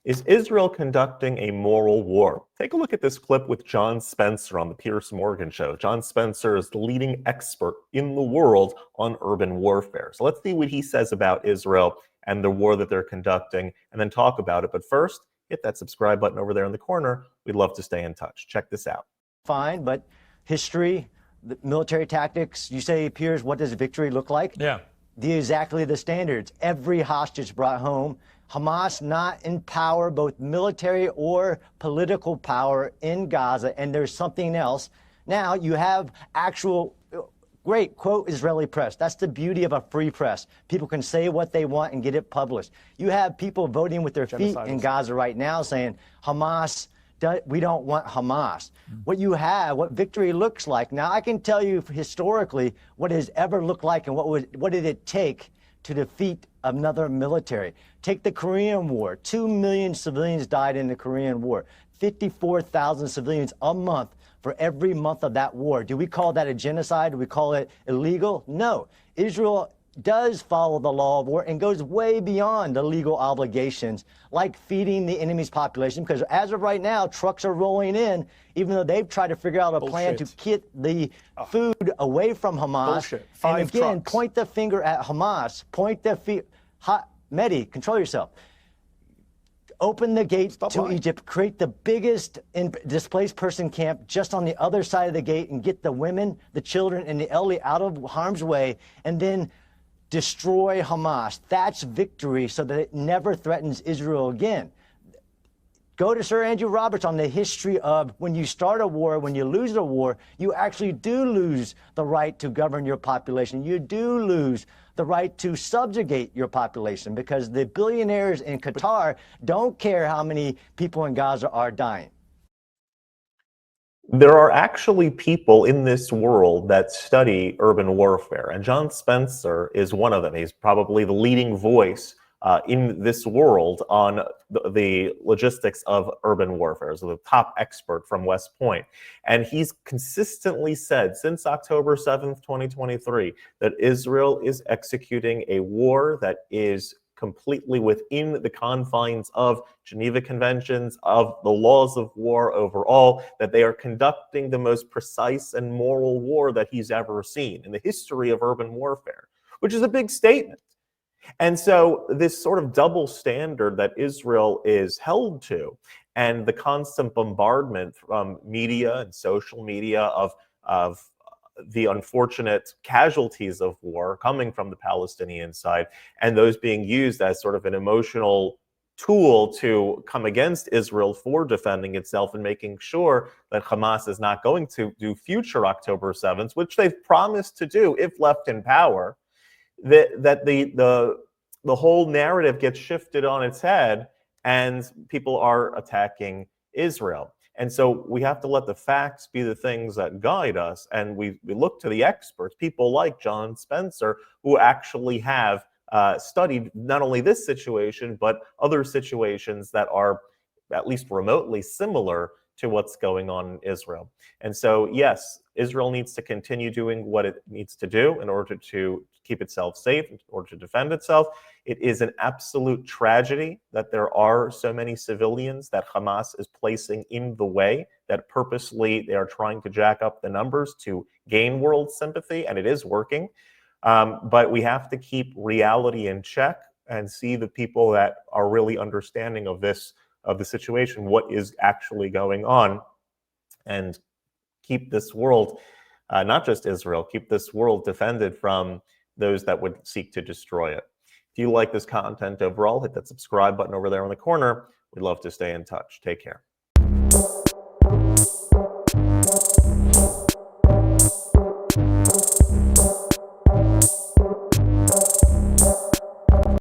Is Israel conducting a moral war? Take a look at this clip with John Spencer on the Piers Morgan Show. John Spencer is the leading expert in the world on urban warfare. So let's see what he says about Israel and the war that they're conducting, and then talk about it. But first, hit that subscribe button over there in the corner. We'd love to stay in touch. Check this out. Fine, but history, the military tactics, you say, Piers, what does victory look like? Yeah. Exactly the standards. Every hostage brought home. Hamas not in power, both military or political power in Gaza, and there's something else. Now you have actual, great, quote, Israeli press. That's the beauty of a free press. People can say what they want and get it published. You have people voting with their feet in Gaza right now saying, Hamas, we don't want Hamas. What you have, what victory looks like. Now, I can tell you historically what it has ever looked like and what did it take to defeat another military. Take the Korean War. 2 million civilians died in the Korean War. 54,000 civilians a month for every month of that war. Do we call that a genocide? Do we call it illegal? No. Israel does follow the law of war and goes way beyond the legal obligations, like feeding the enemy's population, because as of right now, trucks are rolling in, even though they've tried to figure out a plan to get the food away from Hamas. And again, point the finger at Hamas, point the finger. Medhi, control yourself. Open the gate to Egypt, create the biggest displaced person camp just on the other side of the gate, and get the women, the children, and the elderly out of harm's way, and then destroy Hamas. That's victory, so that it never threatens Israel again. Go to Sir Andrew Roberts on the history of when you start a war, when you lose a war, you actually do lose the right to govern your population. You do lose the right to subjugate your population, because the billionaires in Qatar don't care how many people in Gaza are dying. There are actually people in this world that study urban warfare, and John Spencer is one of them. He's probably the leading voice in this world on the logistics of urban warfare, so the top expert from West Point. And he's consistently said since October 7th, 2023, that Israel is executing a war that is completely within the confines of Geneva Conventions, of the laws of war overall, that they are conducting the most precise and moral war that he's ever seen in the history of urban warfare, which is a big statement. And so this sort of double standard that Israel is held to, and the constant bombardment from media and social media of the unfortunate casualties of war coming from the Palestinian side, and those being used as sort of an emotional tool to come against Israel for defending itself and making sure that Hamas is not going to do future October 7th, which they've promised to do if left in power, that the whole narrative gets shifted on its head and people are attacking Israel. And so we have to let the facts be the things that guide us. And we look to the experts, people like John Spencer, who actually have studied not only this situation, but other situations that are at least remotely similar to what's going on in Israel. And so, yes, Israel needs to continue doing what it needs to do in order to keep itself safe, in order to defend itself. It is an absolute tragedy that there are so many civilians that Hamas is placing in the way, that purposely they are trying to jack up the numbers to gain world sympathy, and it is working. But we have to keep reality in check and see the people that are really understanding of the situation, what is actually going on, and keep this world, not just Israel, keep this world defended from those that would seek to destroy it. If you like this content overall, hit that subscribe button over there in the corner. We'd love to stay in touch. Take care.